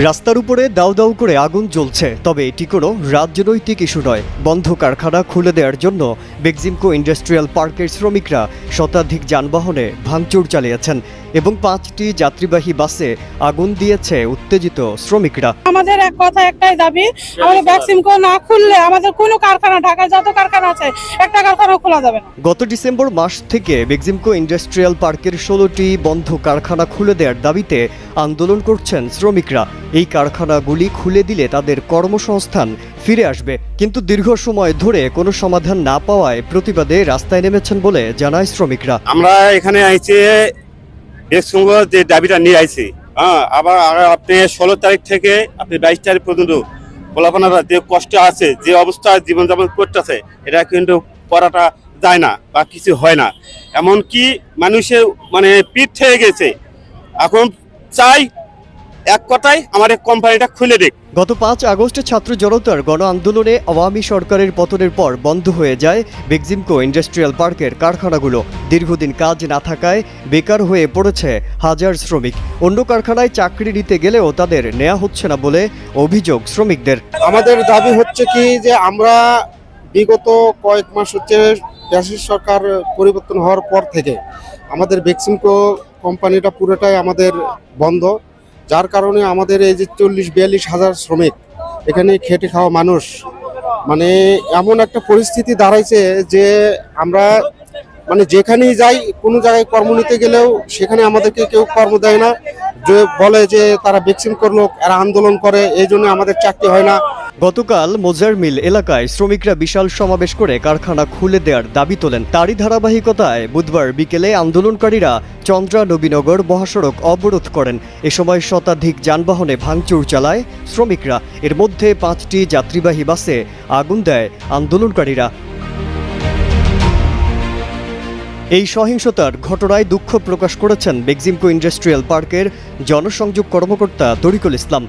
রাস্তার উপরে দাউ দাউ করে আগুন জ্বলছে, তবে এটি কোনো রাজনৈতিক ইস্যু নয়। বন্ধ কারখানা খুলে দেওয়ার জন্য বেক্সিমকো ইন্ডাস্ট্রিয়াল পার্কের শ্রমিকরা শতাধিক যানবাহনে ভাঙচুর চালিয়েছেন এবং 5টি যাত্রীবাহী বাসে আগুন দিয়েছে উত্তেজিত শ্রমিকরা। আমাদের এক কথা একটাই দাবি, আমাদের বেক্সিমকো না খুললে আমাদের কোনো কারখানা, ঢাকায় যত কারখানা আছে একটা কারখানা খোলা যাবে না। গত ডিসেম্বর মাস থেকে বেক্সিমকো ইন্ডাস্ট্রিয়াল পার্কের 16টি বন্ধ কারখানা খুলে দেওয়ার দাবিতে আন্দোলন করছেন শ্রমিকরা। এই কারখানাগুলি খুলে দিলে তাদের কর্মসংস্থান ফিরে আসবে, কিন্তু দীর্ঘ সময় ধরে কোনো সমাধান না পাওয়ায় প্রতিবাদে রাস্তায় নেমেছেন বলে জানায় শ্রমিকরা। আমরা এখানে আইছি বেক্সিমকো যে দাবিটা নিয়ে আইছি, আবার আপনি 16 তারিখ থেকে আপনি 22 তারিখ পর্যন্ত পোলাপানারা যে কষ্ট আছে, যে অবস্থায় জীবনযাপন করতেছে, এটা কিন্তু করাটা যায় না বা কিছু হয় না। এমনকি মানুষের পিঠ থেকে গেছে। এখন চাই এক কথায় আমার এই কোম্পানিটা খুলে দিক। গত 5 আগস্ট ছাত্র জনতার গণ আন্দোলনে আওয়ামী সরকারের পতনের পর বন্ধ হয়ে যায় বেক্সিমকো ইন্ডাস্ট্রিয়াল পার্কের কারখানাগুলো। দীর্ঘদিন কাজ না থাকায় বেকার হয়ে পড়েছে হাজার শ্রমিক। অন্য কারখানায় চাকরি নিতে গেলেও তাদের নেওয়া হচ্ছে না বলে অভিযোগ শ্রমিকদের। আমাদের দাবি হচ্ছে কি যে আমরা বিগত কয়েক মাস হচ্ছে ফ্যাসিস্ট সরকার পরিবর্তন হওয়ার পর থেকে আমাদের বেক্সিমকো কোম্পানিটা পুরোটাই আমাদের বন্ধ, যার কারণে আমাদের এই যে 40-42 হাজার শ্রমিক এখানে খেটে খাওয়া মানুষ, এমন একটা পরিস্থিতি দাঁড়াইছে যে আমরা যেখানেই যাই, কোনো জায়গায় কর্ম নিতে গেলেও সেখানে আমাদেরকে কেউ কর্ম দেয় না, যে বলে যে তারা বেক্সিমকোর লোক, এরা আন্দোলন করে, এই জন্য আমাদের চাকরি হয় না। গতকাল মোজার মিল এলাকায় শ্রমিকরা বিশাল সমাবেশ করে কারখানা খুলে দেওয়ার দাবি তোলেন। তারই ধারাবাহিকতায় বুধবার বিকেলে আন্দোলনকারীরা চন্দ্রা নবীনগর মহাসড়ক অবরোধ করেন। এ সময় শতাধিক যানবাহনে ভাঙচুর চালায় শ্রমিকরা। এর মধ্যে 5টি যাত্রীবাহী বাসে আগুন দেয় আন্দোলনকারীরা। এই সহিংসতার ঘটনায় দুঃখ প্রকাশ করেছেন বেক্সিমকো ইন্ডাস্ট্রিয়াল পার্কের জনসংযোগ কর্মকর্তা তরিকুল ইসলাম।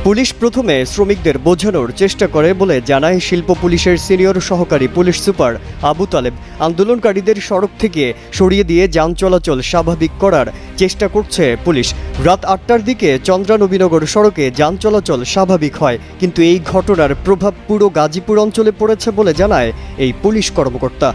পুলিশ প্রথমে শ্রমিকদের বোঝানোর চেষ্টা করে বলে জানায় শিল্প পুলিশের সিনিয়র সহকারী পুলিশ সুপার আবু তালেব। আন্দোলনকারীদের সড়ক থেকে সরিয়ে দিয়ে যান চলাচল স্বাভাবিক করার চেষ্টা করছে পুলিশ। রাত 8টার দিকে চন্দ্রা নবীনগর সড়কে যান চলাচল স্বাভাবিক হয়, কিন্তু এই ঘটনার প্রভাব পুরো গাজীপুর অঞ্চলে পড়েছে বলে জানায় এই পুলিশ কর্মকর্তা।